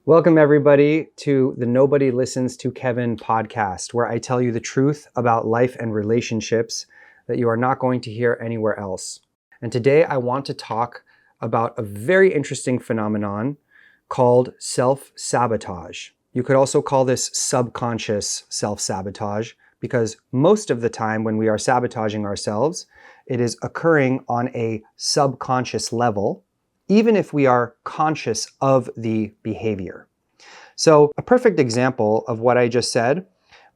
Welcome, everybody, to the Nobody Listens to Kevin podcast, where I tell you the truth about life and relationships that you are not going to hear anywhere else. And today I want to talk about a very interesting phenomenon called self-sabotage. You could also call this subconscious self-sabotage, because most of the time when we are sabotaging ourselves, it is occurring on a subconscious level, even if we are conscious of the behavior. So a perfect example of what I just said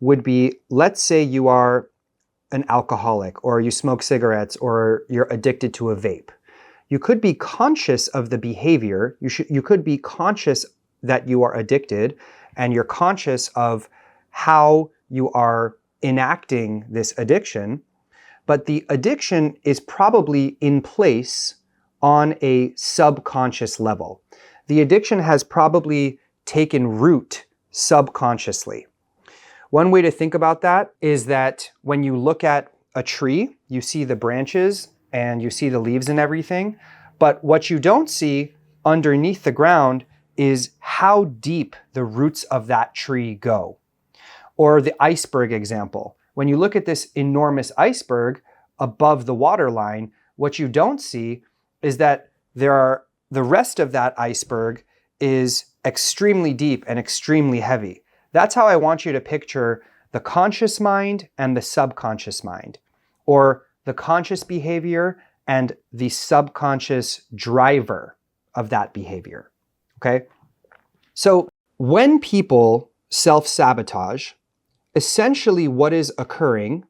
would be, let's say you are an alcoholic, or you smoke cigarettes, or you're addicted to a vape. You could be conscious of the behavior. You could be conscious that you are addicted, and you're conscious of how you are enacting this addiction, but the addiction is probably in place on a subconscious level. The addiction has probably taken root subconsciously. One way to think about that is that when you look at a tree, you see the branches and you see the leaves and everything, but what you don't see underneath the ground is how deep the roots of that tree go. Or the iceberg example. When you look at this enormous iceberg above the waterline, what you don't see is that the rest of that iceberg is extremely deep and extremely heavy. That's how I want you to picture the conscious mind and the subconscious mind, or the conscious behavior and the subconscious driver of that behavior, okay? So when people self-sabotage, essentially what is occurring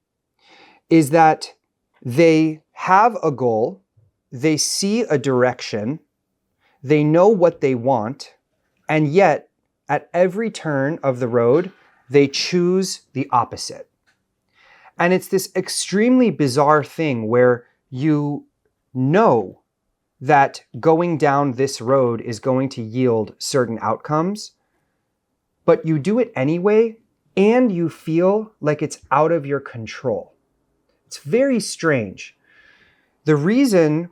is that they have a goal, they see a direction, they know what they want, and yet at every turn of the road, they choose the opposite. And it's this extremely bizarre thing where you know that going down this road is going to yield certain outcomes, but you do it anyway, and you feel like it's out of your control. It's very strange. The reason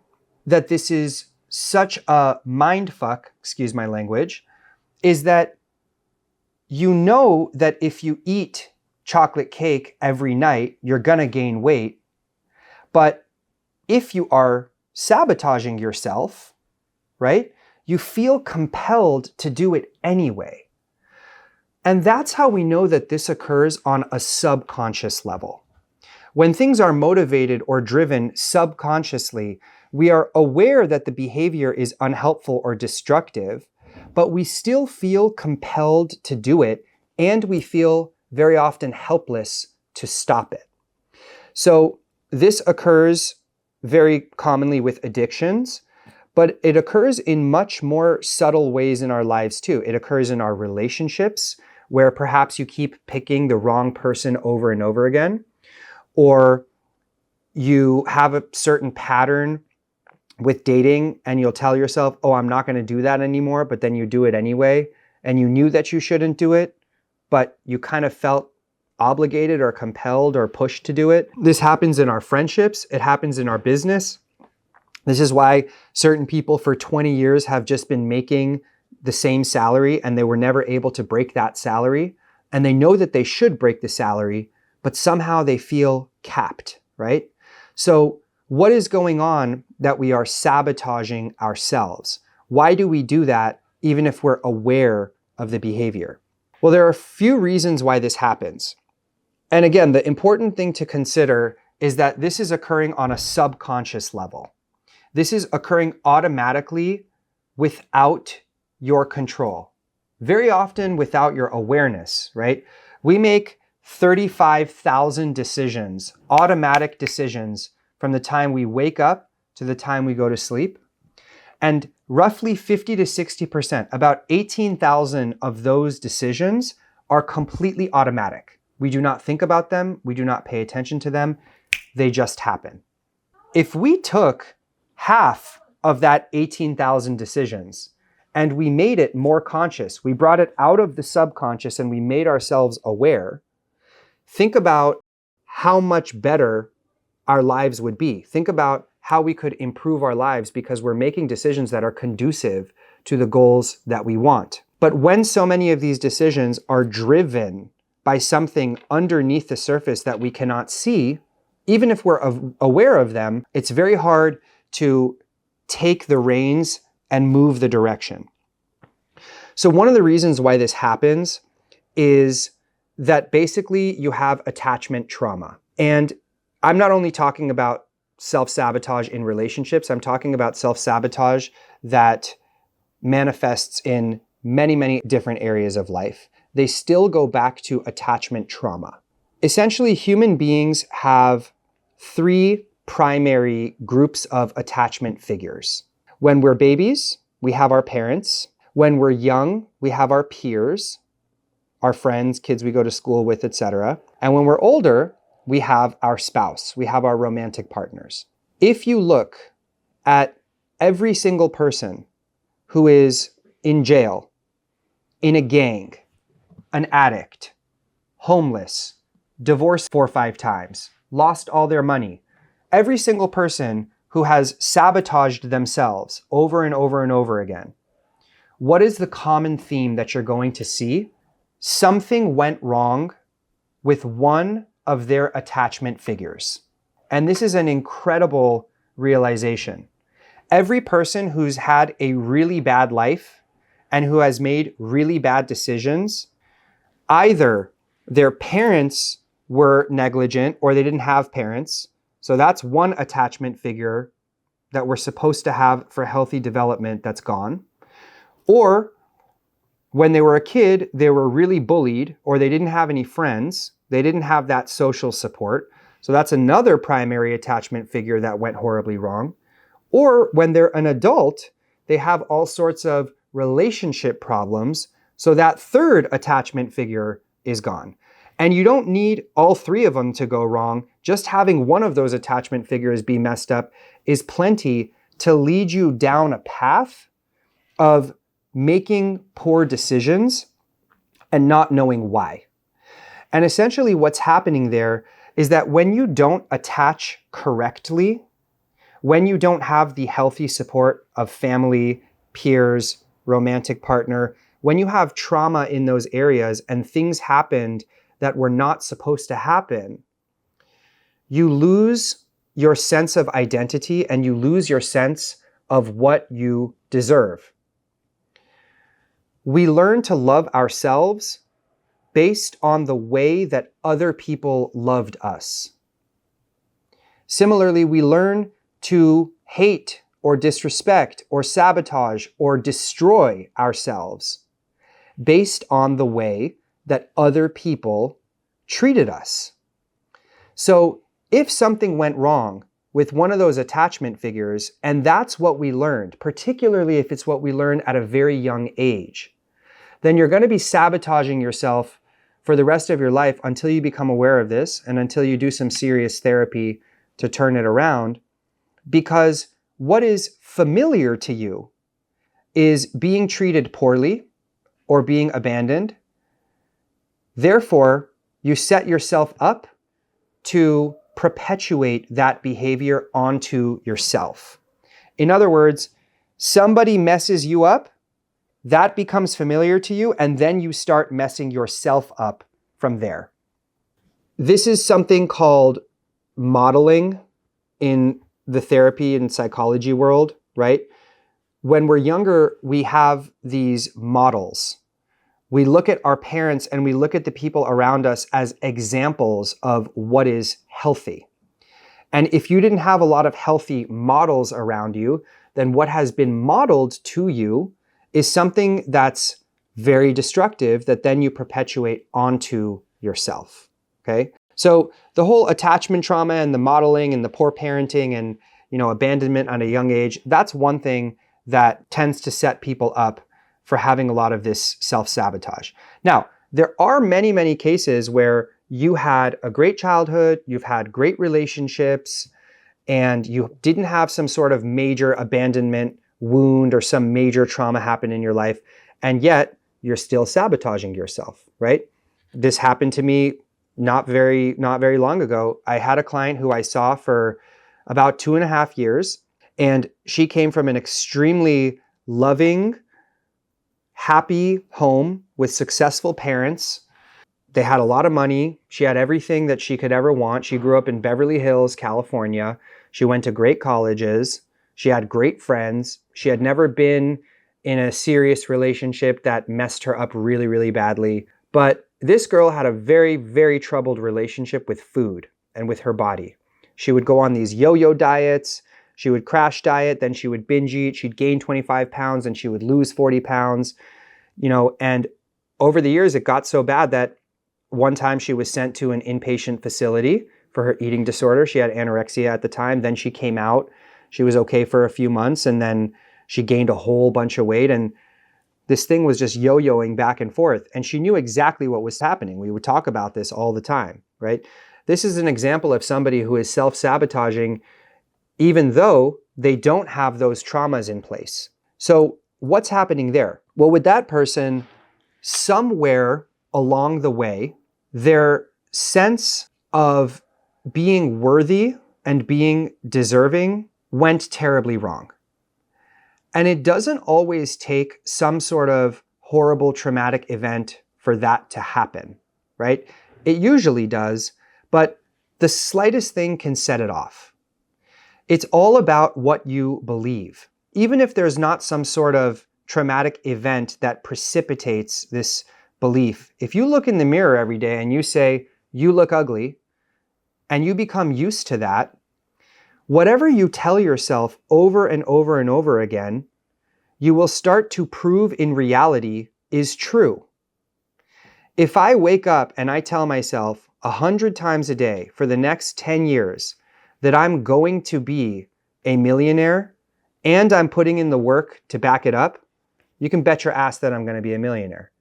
that this is such a mindfuck, excuse my language, is that you know that if you eat chocolate cake every night, you're gonna gain weight. But if you are sabotaging yourself, right, you feel compelled to do it anyway. And that's how we know that this occurs on a subconscious level. When things are motivated or driven subconsciously, we are aware that the behavior is unhelpful or destructive, but we still feel compelled to do it, and we feel very often helpless to stop it. So this occurs very commonly with addictions, but it occurs in much more subtle ways in our lives too. It occurs in our relationships, where perhaps you keep picking the wrong person over and over again, or you have a certain pattern with dating and you'll tell yourself, oh, I'm not going to do that anymore, but then you do it anyway, and you knew that you shouldn't do it, but you kind of felt obligated or compelled or pushed to do it. This happens in our friendships. It happens in our business. This is why certain people for 20 years have just been making the same salary and they were never able to break that salary. And they know that they should break the salary, but somehow they feel capped, right? So what is going on that we are sabotaging ourselves? Why do we do that even if we're aware of the behavior? Well, there are a few reasons why this happens. And again, the important thing to consider is that this is occurring on a subconscious level. This is occurring automatically without your control, very often without your awareness, right? We make 35,000 decisions, automatic decisions, from the time we wake up to the time we go to sleep. And roughly 50 to 60%, about 18,000 of those decisions are completely automatic. We do not think about them. We do not pay attention to them. They just happen. If we took half of that 18,000 decisions and we made it more conscious, we brought it out of the subconscious and we made ourselves aware, think about how much better our lives would be. Think about how we could improve our lives because we're making decisions that are conducive to the goals that we want. But when so many of these decisions are driven by something underneath the surface that we cannot see, even if we're aware of them, it's very hard to take the reins and move the direction. So one of the reasons why this happens is that basically you have attachment trauma. And I'm not only talking about self-sabotage in relationships, I'm talking about self-sabotage that manifests in many, many different areas of life. They still go back to attachment trauma. Essentially, human beings have three primary groups of attachment figures. When we're babies, we have our parents. When we're young, we have our peers, our friends, kids we go to school with, etc. And when we're older, we have our spouse, we have our romantic partners. If you look at every single person who is in jail, in a gang, an addict, homeless, divorced 4 or 5 times, lost all their money, every single person who has sabotaged themselves over and over and over again, what is the common theme that you're going to see? Something went wrong with one of their attachment figures. And this is an incredible realization. Every person who's had a really bad life and who has made really bad decisions, either their parents were negligent or they didn't have parents. So that's one attachment figure that we're supposed to have for healthy development that's gone. Or when they were a kid, they were really bullied or they didn't have any friends. They didn't have that social support. So that's another primary attachment figure that went horribly wrong. Or when they're an adult, they have all sorts of relationship problems. So that third attachment figure is gone. And you don't need all three of them to go wrong. Just having one of those attachment figures be messed up is plenty to lead you down a path of making poor decisions and not knowing why. And essentially what's happening there is that when you don't attach correctly, when you don't have the healthy support of family, peers, romantic partner, when you have trauma in those areas and things happened that were not supposed to happen, you lose your sense of identity and you lose your sense of what you deserve. We learn to love ourselves based on the way that other people loved us. Similarly, we learn to hate or disrespect or sabotage or destroy ourselves based on the way that other people treated us. So if something went wrong with one of those attachment figures, and that's what we learned, particularly if it's what we learned at a very young age, then you're going to be sabotaging yourself for the rest of your life until you become aware of this and until you do some serious therapy to turn it around. Because what is familiar to you is being treated poorly or being abandoned. Therefore, you set yourself up to perpetuate that behavior onto yourself. In other words, somebody messes you up, that becomes familiar to you, and then you start messing yourself up from there. This is something called modeling in the therapy and psychology world, right? When we're younger, we have these models. We look at our parents and we look at the people around us as examples of what is healthy. And if you didn't have a lot of healthy models around you, then what has been modeled to you is something that's very destructive that then you perpetuate onto yourself, okay? So the whole attachment trauma and the modeling and the poor parenting and, abandonment at a young age, that's one thing that tends to set people up for having a lot of this self-sabotage. Now, there are many, many cases where you had a great childhood, you've had great relationships, and you didn't have some sort of major abandonment wound or some major trauma happen in your life, and yet you're still sabotaging yourself, right? This happened to me not very long ago. I had a client who I saw for about 2.5 years, and she came from an extremely loving, happy home with successful parents. They had a lot of money. She had everything that she could ever want. She grew up in Beverly Hills, California. She went to great colleges. She had great friends. She had never been in a serious relationship that messed her up really, really badly. But this girl had a very, very troubled relationship with food and with her body. She would go on these yo-yo diets. She would crash diet, then she would binge eat. She'd gain 25 pounds and she would lose 40 pounds. And over the years, it got so bad that one time she was sent to an inpatient facility for her eating disorder. She had anorexia at the time. Then she came out. She was okay for a few months, and then she gained a whole bunch of weight. And this thing was just yo-yoing back and forth. And she knew exactly what was happening. We would talk about this all the time, right? This is an example of somebody who is self-sabotaging even though they don't have those traumas in place. So what's happening there? Well, with that person, somewhere along the way, their sense of being worthy and being deserving went terribly wrong. And it doesn't always take some sort of horrible traumatic event for that to happen, right? It usually does, but the slightest thing can set it off. It's all about what you believe. Even if there's not some sort of traumatic event that precipitates this belief, if you look in the mirror every day and you say, you look ugly, and you become used to that, whatever you tell yourself over and over and over again, you will start to prove in reality is true. If I wake up and I tell myself 100 times a day for the next 10 years that I'm going to be a millionaire and I'm putting in the work to back it up, you can bet your ass that I'm going to be a millionaire.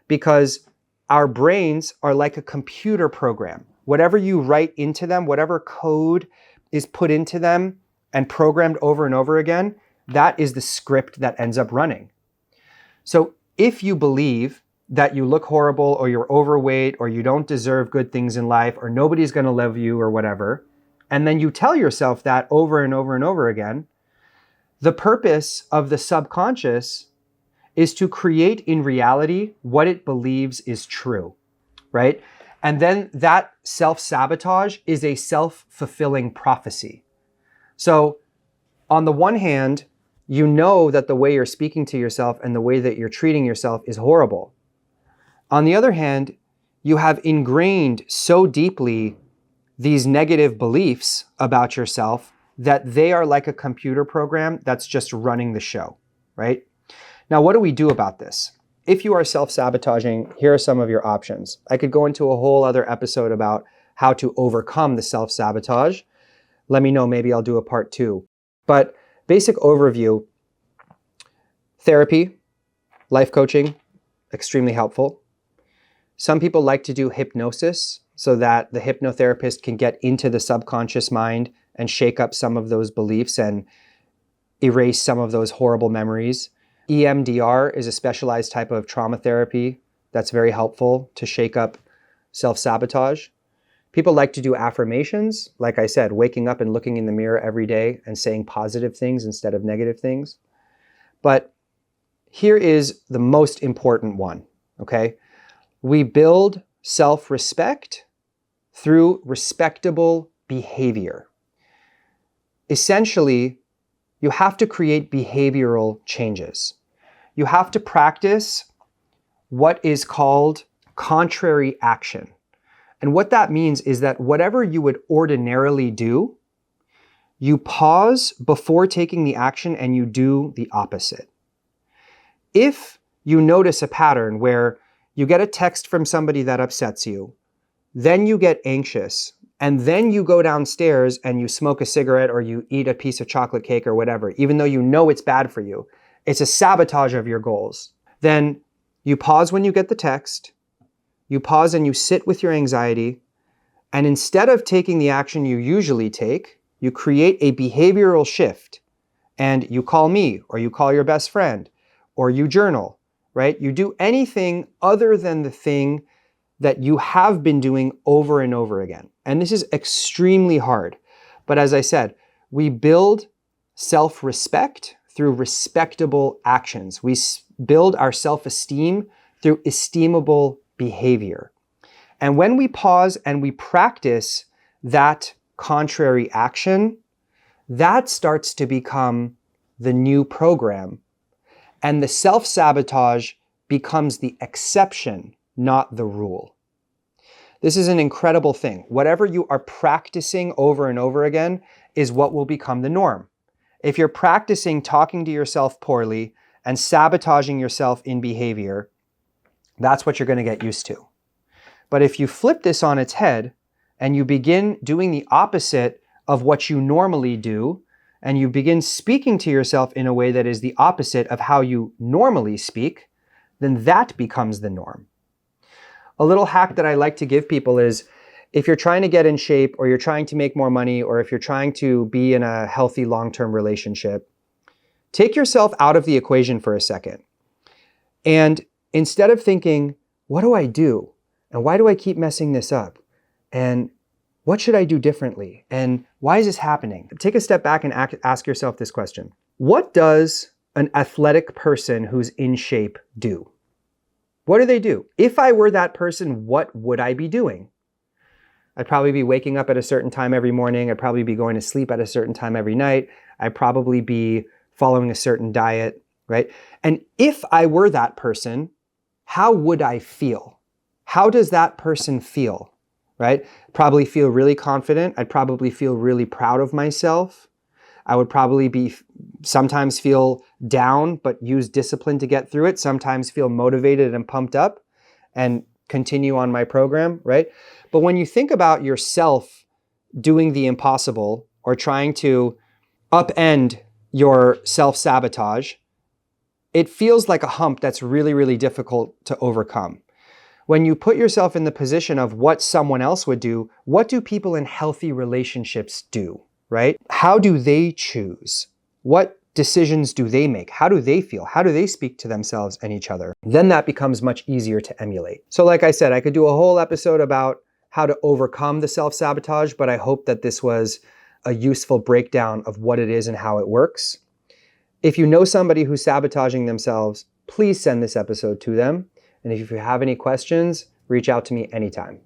Because our brains are like a computer program. Whatever you write into them, whatever code is put into them and programmed over and over again, that is the script that ends up running. So if you believe that you look horrible or you're overweight or you don't deserve good things in life or nobody's going to love you or whatever, and then you tell yourself that over and over and over again, the purpose of the subconscious is to create in reality what it believes is true, right? And then that self-sabotage is a self-fulfilling prophecy. So on the one hand, you know that the way you're speaking to yourself and the way that you're treating yourself is horrible. On the other hand, you have ingrained so deeply these negative beliefs about yourself that they are like a computer program that's just running the show, right? Now, what do we do about this? If you are self-sabotaging, here are some of your options. I could go into a whole other episode about how to overcome the self-sabotage. Let me know, maybe I'll do a part 2. But basic overview, therapy, life coaching, extremely helpful. Some people like to do hypnosis so that the hypnotherapist can get into the subconscious mind and shake up some of those beliefs and erase some of those horrible memories. EMDR is a specialized type of trauma therapy that's very helpful to shake up self-sabotage. People like to do affirmations, like I said, waking up and looking in the mirror every day and saying positive things instead of negative things. But here is the most important one, okay? We build self-respect through respectable behavior. Essentially, you have to create behavioral changes. You have to practice what is called contrary action. And what that means is that whatever you would ordinarily do, you pause before taking the action and you do the opposite. If you notice a pattern where you get a text from somebody that upsets you, then you get anxious, and then you go downstairs and you smoke a cigarette or you eat a piece of chocolate cake or whatever, even though you know it's bad for you, it's a sabotage of your goals. Then you pause when you get the text, you pause and you sit with your anxiety, and instead of taking the action you usually take, you create a behavioral shift and you call me or you call your best friend or you journal, right? You do anything other than the thing that you have been doing over and over again. And this is extremely hard. But as I said, we build self-respect through respectable actions. We build our self-esteem through esteemable behavior. And when we pause and we practice that contrary action, that starts to become the new program. And the self-sabotage becomes the exception, not the rule. This is an incredible thing. Whatever you are practicing over and over again is what will become the norm. If you're practicing talking to yourself poorly and sabotaging yourself in behavior, that's what you're going to get used to. But if you flip this on its head and you begin doing the opposite of what you normally do, and you begin speaking to yourself in a way that is the opposite of how you normally speak, then that becomes the norm. A little hack that I like to give people is, if you're trying to get in shape, or you're trying to make more money, or if you're trying to be in a healthy long-term relationship, take yourself out of the equation for a second. And instead of thinking, what do I do? And why do I keep messing this up? And what should I do differently? And why is this happening? Take a step back and ask yourself this question. What does an athletic person who's in shape do? What do they do? If I were that person, what would I be doing? I'd probably be waking up at a certain time every morning. I'd probably be going to sleep at a certain time every night. I'd probably be following a certain diet, right? And if I were that person, how would I feel? How does that person feel, right? Probably feel really confident. I'd probably feel really proud of myself. I would probably sometimes feel down, but use discipline to get through it. Sometimes feel motivated and pumped up and continue on my program, right? But when you think about yourself doing the impossible or trying to upend your self-sabotage, it feels like a hump that's really, really difficult to overcome. When you put yourself in the position of what someone else would do, what do people in healthy relationships do, right? How do they choose? What decisions do they make? How do they feel? How do they speak to themselves and each other? Then that becomes much easier to emulate. So like I said, I could do a whole episode about how to overcome the self-sabotage, but I hope that this was a useful breakdown of what it is and how it works. If you know somebody who's sabotaging themselves, please send this episode to them. And if you have any questions, reach out to me anytime.